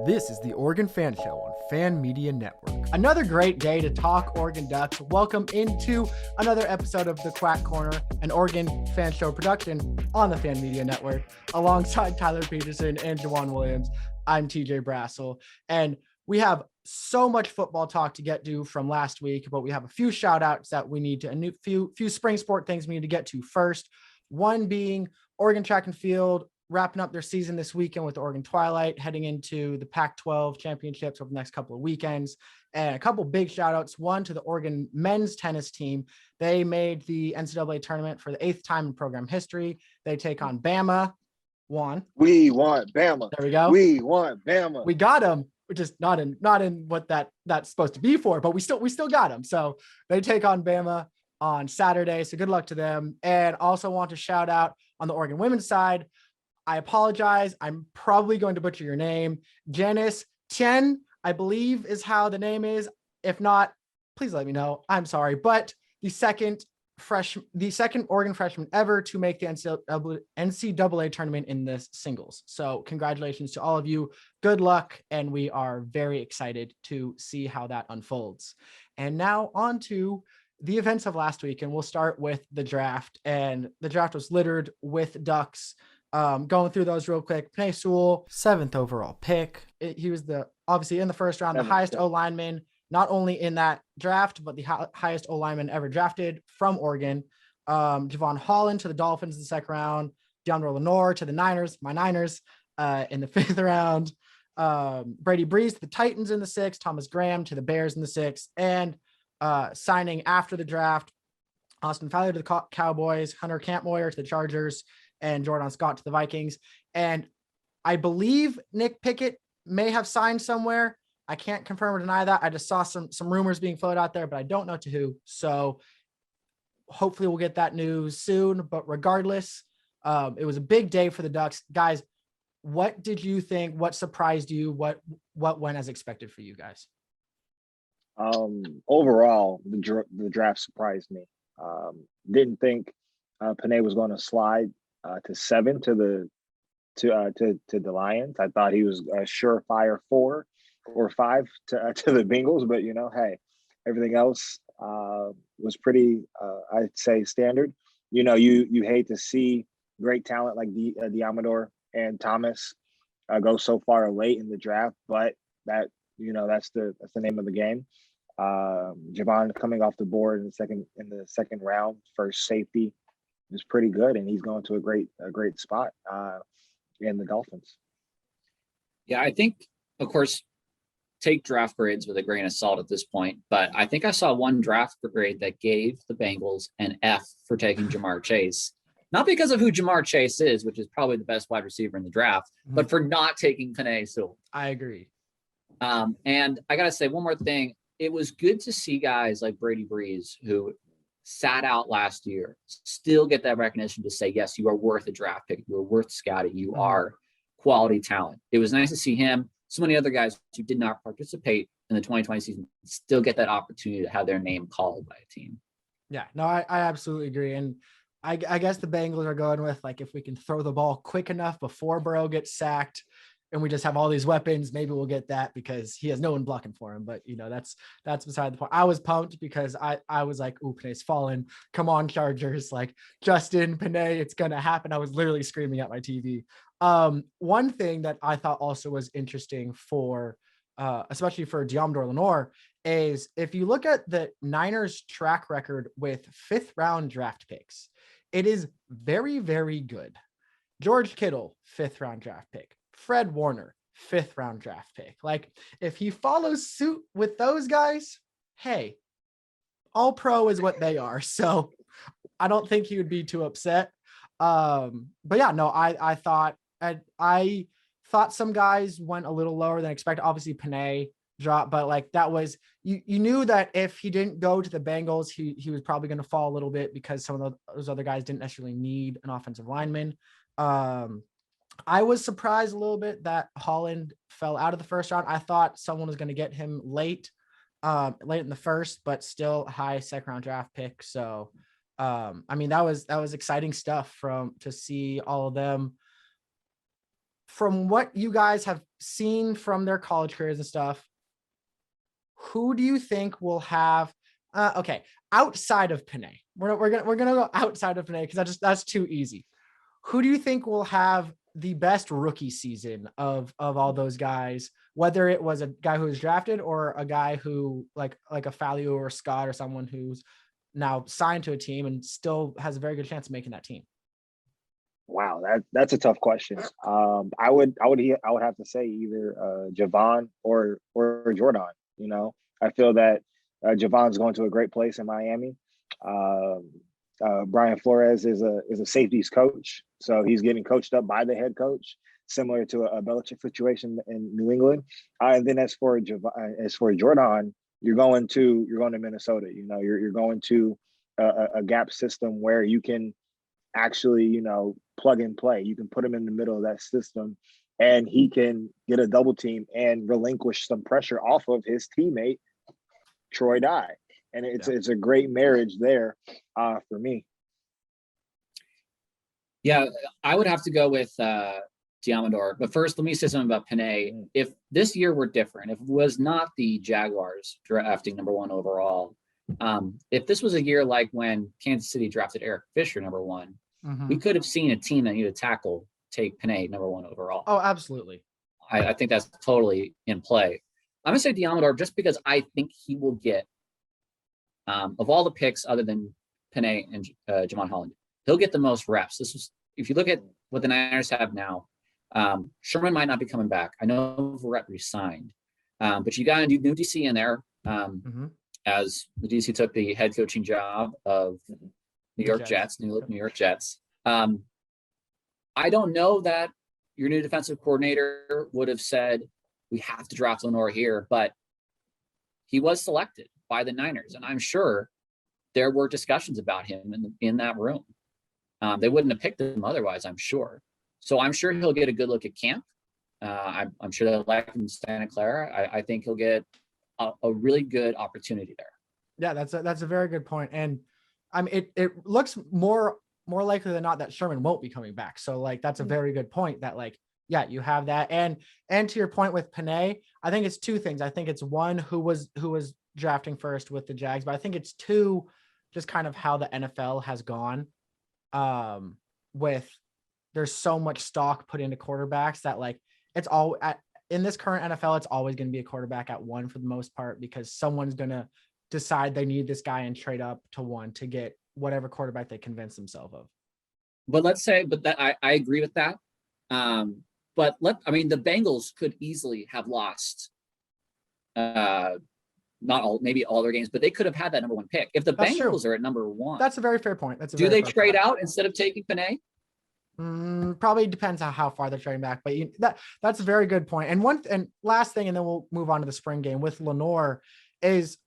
This is the Oregon Fan Show on Fan Media Network. Another great day to talk Oregon Ducks. Welcome into another episode of the Quack Corner, an Oregon Fan Show production on the Fan Media Network. Alongside Tyler Petersen and Juwaan Williams, I'm TJ Brassel. And we have so much football talk to get to from last week, but we have a few shout outs that we need to, a few spring sport things we need to get to first. One being Oregon Track and Field wrapping up their season this weekend with Oregon Twilight, heading into the Pac-12 championships over the next couple of weekends. And a couple big shout outs. One to the Oregon men's tennis team. They made the NCAA tournament for the 8th time in program history. They take on Bama. We want Bama. There we go. We want Bama. We got them, which is not in what that's supposed to be for, but we still got them. So they take on Bama on Saturday. So good luck to them. And also want to shout out on the Oregon women's side. I apologize. I'm probably going to butcher your name. Janice Chen, I believe is how the name is. If not, please let me know. I'm sorry. But the second Oregon freshman ever to make the NCAA tournament in this singles. So congratulations to all of you. Good luck. And we are very excited to see how that unfolds. And now on to the events of last week. And we'll start with the draft. And the draft was littered with Ducks. Going through those real quick. Penei Sewell, 7th overall pick. He was obviously in the first round, the highest O-lineman, not only in that draft, but the highest O-lineman ever drafted from Oregon. Javon Holland to the Dolphins in the 2nd round. DeAndre Lenore to the Niners, my Niners, in the 5th round. Brady Breeze to the Titans in the 6th. Thomas Graham to the Bears in the 6th. And signing after the draft, Austin Fowler to the Cowboys, Hunter Kampmoyer to the Chargers, and Jordan Scott to the Vikings. And I believe Nick Pickett may have signed somewhere. I can't confirm or deny that. I just saw some rumors being floated out there, but I don't know to who. So hopefully we'll get that news soon. But regardless, it was a big day for the Ducks. Guys, what did you think? What surprised you? What went as expected for you guys? Overall, the draft surprised me. Didn't think Penei was going to slide to 7 to the Lions. I thought he was a surefire 4 or 5 to the Bengals, but hey, everything else was pretty, I'd say, standard. You hate to see great talent like Diamador and Thomas go so far late in the draft, but that's the name of the game. Javon coming off the board in the second round, first safety, is pretty good, and he's going to a great spot in the Dolphins. Yeah, I think, of course, take draft grades with a grain of salt at this point, but I think I saw one draft grade that gave the Bengals an F for taking Ja'Marr Chase. Not because of who Ja'Marr Chase is, which is probably the best wide receiver in the draft, but for not taking Penei Sewell. I agree. And I got to say one more thing. It was good to see guys like Brady Breeze, who sat out last year, still get that recognition to say, yes, you are worth a draft pick. You are worth scouting. You are quality talent. It was nice to see him. So many other guys who did not participate in the 2020 season still get that opportunity to have their name called by a team. Yeah, no, I absolutely agree. And I guess the Bengals are going with, like, if we can throw the ball quick enough before Burrow gets sacked and we just have all these weapons, maybe we'll get that, because he has no one blocking for him. But, that's beside the point. I was pumped because I was like, ooh, Penei's fallen. Come on, Chargers. Like, Justin, Penei, it's going to happen. I was literally screaming at my TV. One thing that I thought also was interesting for, especially for Diamador Lenore, is if you look at the Niners track record with 5th round draft picks, it is very, very good. George Kittle, 5th round draft pick. Fred Warner, 5th round draft pick. Like, if he follows suit with those guys, hey, all pro is what they are. So I don't think he would be too upset. But yeah, no, I thought some guys went a little lower than expected. Obviously Penei dropped, but like, that was, you knew that if he didn't go to the Bengals, he was probably going to fall a little bit, because some of those other guys didn't necessarily need an offensive lineman. I was surprised a little bit that Holland fell out of the 1st round. I thought someone was going to get him late in the 1st, but still high 2nd round draft pick. So, that was exciting stuff to see all of them from what you guys have seen from their college careers and stuff, who do you think will have okay, outside of Panay? We're gonna go outside of Panay because that's too easy. Who do you think will have the best rookie season of all those guys, whether it was a guy who was drafted or a guy who like a Fallu or Scott or someone who's now signed to a team and still has a very good chance of making that team? Wow, that's a tough question. I would have to say either Juwaan or Jordan. You know, I feel that Juwaan's going to a great place in Miami. Brian Flores is a safeties coach, so he's getting coached up by the head coach, similar to a Belichick situation in New England. And then as for Jordan, you're going to Minnesota. You know, you're going to a gap system where you can actually, you know, plug and play. You can put him in the middle of that system and he can get a double team and relinquish some pressure off of his teammate, Troy Dye. And it's a great marriage there for me. Yeah, I would have to go with Diamador. But first, let me say something about Panay. If this year were different, if it was not the Jaguars drafting number 1 overall, if this was a year like when Kansas City drafted Eric Fisher number 1, we could have seen a team that needed a tackle take Panay number 1 overall. Oh, absolutely. I think that's totally in play. I'm going to say Diamador just because I think he will get, of all the picks other than Panay and Jamon Holland, he'll get the most reps. If you look at what the Niners have now, Sherman might not be coming back. I know Verrett resigned, but you got a new DC in there as the DC took the head coaching job of New York Jets. I don't know that your new defensive coordinator would have said, we have to draft Lenoir here, but he was selected by the Niners. And I'm sure there were discussions about him in that room. They wouldn't have picked him otherwise, I'm sure. So I'm sure he'll get a good look at camp. I'm sure they'll like him in Santa Clara. I think he'll get a really good opportunity there. Yeah, that's a very good point. And I mean, it looks more likely than not that Sherman won't be coming back. So like, that's a very good point that like, yeah, you have that. And to your point with Panay, I think it's 2 things. I think it's 1, who was drafting first with the Jags, but I think it's 2, just kind of how the NFL has gone with there's so much stock put into quarterbacks that like it's all in this current NFL, it's always going to be a quarterback at 1 for the most part, because someone's going to decide they need this guy and trade up to 1 to get whatever quarterback they convince themselves of. But I agree with that. But the Bengals could easily have lost, maybe all their games, but they could have had that number 1 pick. If the Bengals are at number 1, that's a very fair point. Do they trade out instead of taking Panay? Probably depends on how far they're trading back, but that's a very good point. And last thing, and then we'll move on to the spring game with Lenoir is,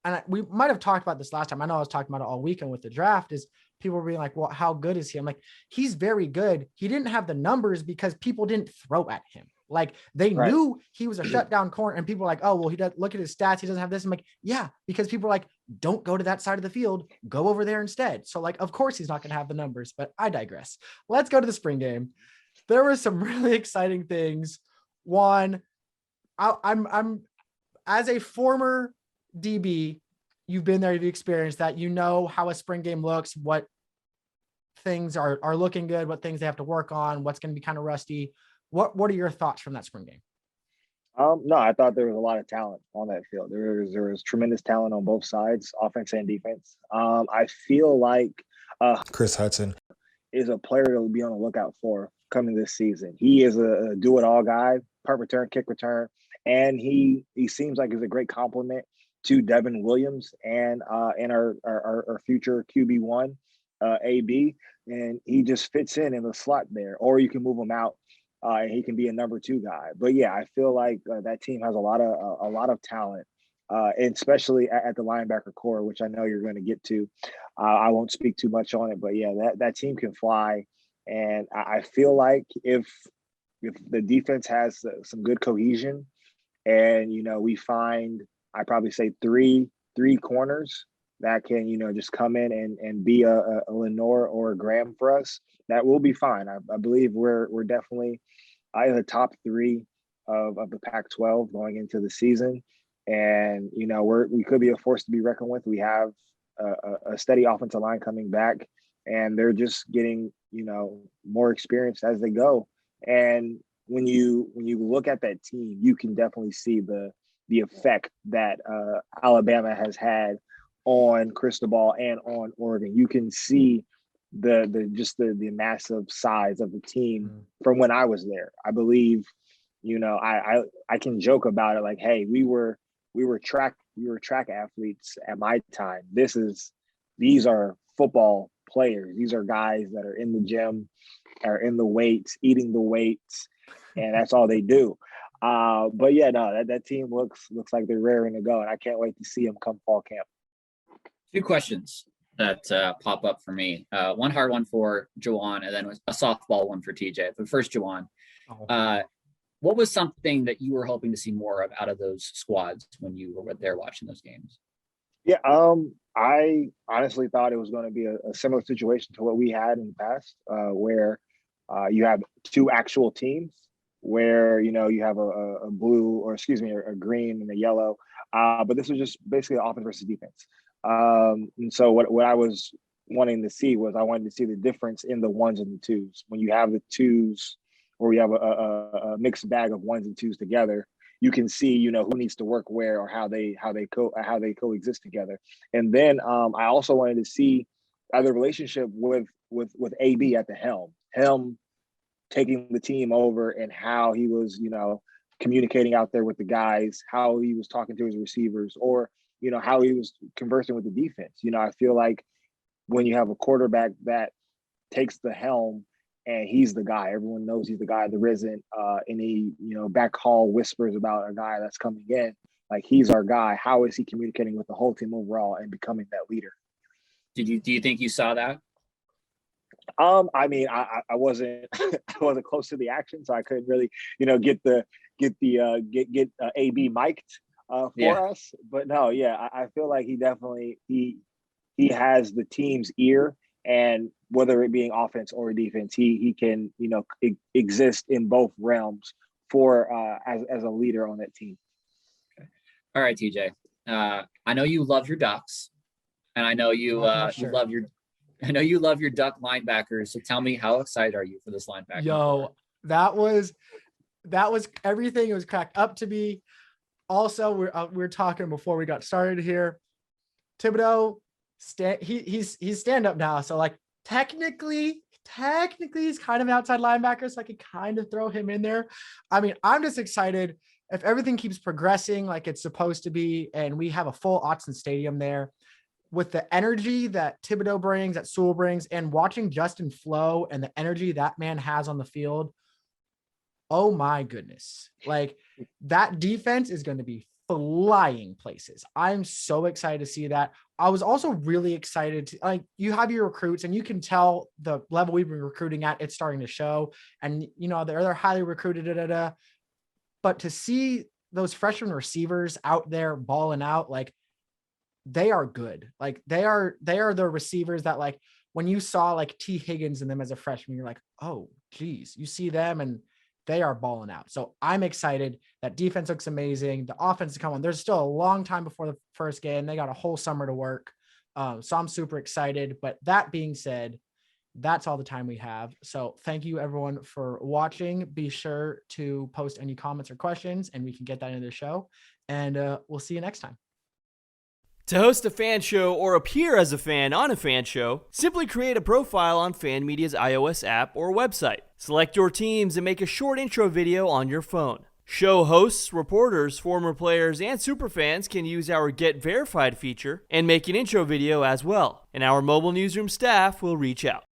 and we might have talked about this last time. I know I was talking about it all weekend with the draft, is people were being like, well, how good is he? I'm like, he's very good. He didn't have the numbers because people didn't throw at him. Like they knew he was a shutdown corner, and people were like, oh, well, he does look at his stats. He doesn't have this. I'm like, yeah, because people are like, don't go to that side of the field, go over there instead. So like, of course he's not going to have the numbers, but I digress. Let's go to the spring game. There were some really exciting things. One, I'm as a former DB, you've been there, you've experienced that, you know how a spring game looks, what things are looking good, what things they have to work on, what's going to be kind of rusty. What are your thoughts from that spring game? No, I thought there was a lot of talent on that field. There was tremendous talent on both sides, offense and defense. I feel like Chris Hudson is a player to be on the lookout for coming this season. He is a do-it-all guy, punt return, kick return, and he seems like he's a great complement to Devin Williams and our future QB1, AB, and he just fits in the slot there. Or you can move him out, and he can be a number 2 guy. But yeah, I feel like that team has a lot of talent, and especially at the linebacker core, which I know you're going to get to. I won't speak too much on it, but yeah, that team can fly, and I feel like if the defense has some good cohesion, and we find, I probably say three corners that can, just come in and be a Lenoir or a Graham for us, that will be fine. I believe we're definitely the top three of the Pac-12 going into the season. And, you know, we could be a force to be reckoned with. We have a steady offensive line coming back, and they're just getting, you know, more experience as they go. And when you look at that team, you can definitely see the effect that Alabama has had on Cristobal and on Oregon. You can see the massive size of the team from when I was there. I believe, you know, I can joke about it like, hey, we were track athletes at my time. These are football players. These are guys that are in the gym, are in the weights, eating the weights, and that's all they do. But yeah, no, that team looks like they're raring to go, and I can't wait to see them come fall camp. Two questions that pop up for me. One hard one for Juwaan, and then a softball one for TJ. But first, Juwaan, what was something that you were hoping to see more of out of those squads when you were there watching those games? Yeah, I honestly thought it was going to be a similar situation to what we had in the past, where you have two actual teams, where, you know, you have a green and a yellow, but this was just basically offense versus defense. And so what I was wanting to see was I wanted to see the difference in the ones and the twos. When you have the twos, or we have a mixed bag of ones and twos together, you can see, you know, who needs to work where or how they coexist together. And then I also wanted to see the relationship with AB at the helm, him taking the team over, and how he was, you know, communicating out there with the guys, how he was talking to his receivers, or, you know, how he was conversing with the defense. You know, I feel like when you have a quarterback that takes the helm and he's the guy, everyone knows he's the guy. There isn't any, you know, back hall whispers about a guy that's coming in. Like, he's our guy. How is he communicating with the whole team overall and becoming that leader? Do you think you saw that? I mean, I wasn't I wasn't close to the action, so I couldn't really, you know, get AB mic'd for us. But no, yeah, I feel like he definitely he has the team's ear, and whether it being offense or defense, he can, you know, exist in both realms for as a leader on that team. Okay. All right, TJ. I know you love your Ducks, and I know you you love your Duck linebackers. So tell me, how excited are you for this linebacker? Yo, that was everything it was cracked up to be. Also, we're talking before we got started here. Thibodeau, he's stand up now, so like technically he's kind of an outside linebacker, so I could kind of throw him in there. I mean, I'm just excited if everything keeps progressing like it's supposed to be, and we have a full Autzen Stadium there, with the energy that Thibodeau brings, that Sewell brings, and watching Justin flow and the energy that man has on the field. Oh my goodness. Like, that defense is going to be flying places. I'm so excited to see that. I was also really excited to, like, you have your recruits and you can tell the level we've been recruiting at, it's starting to show. And, you know, they're highly recruited, but to see those freshman receivers out there balling out, like, they are good. Like, they are the receivers that, like, when you saw like T Higgins in them as a freshman, you're like, oh geez, you see them and they are balling out. So I'm excited. That defense looks amazing. The offense is coming. There's still a long time before the first game. They got a whole summer to work. So I'm super excited. But that being said, that's all the time we have. So thank you everyone for watching. Be sure to post any comments or questions and we can get that into the show. And we'll see you next time. To host a fan show or appear as a fan on a fan show, simply create a profile on Fan Media's iOS app or website. Select your teams and make a short intro video on your phone. Show hosts, reporters, former players, and superfans can use our Get Verified feature and make an intro video as well, and our mobile newsroom staff will reach out.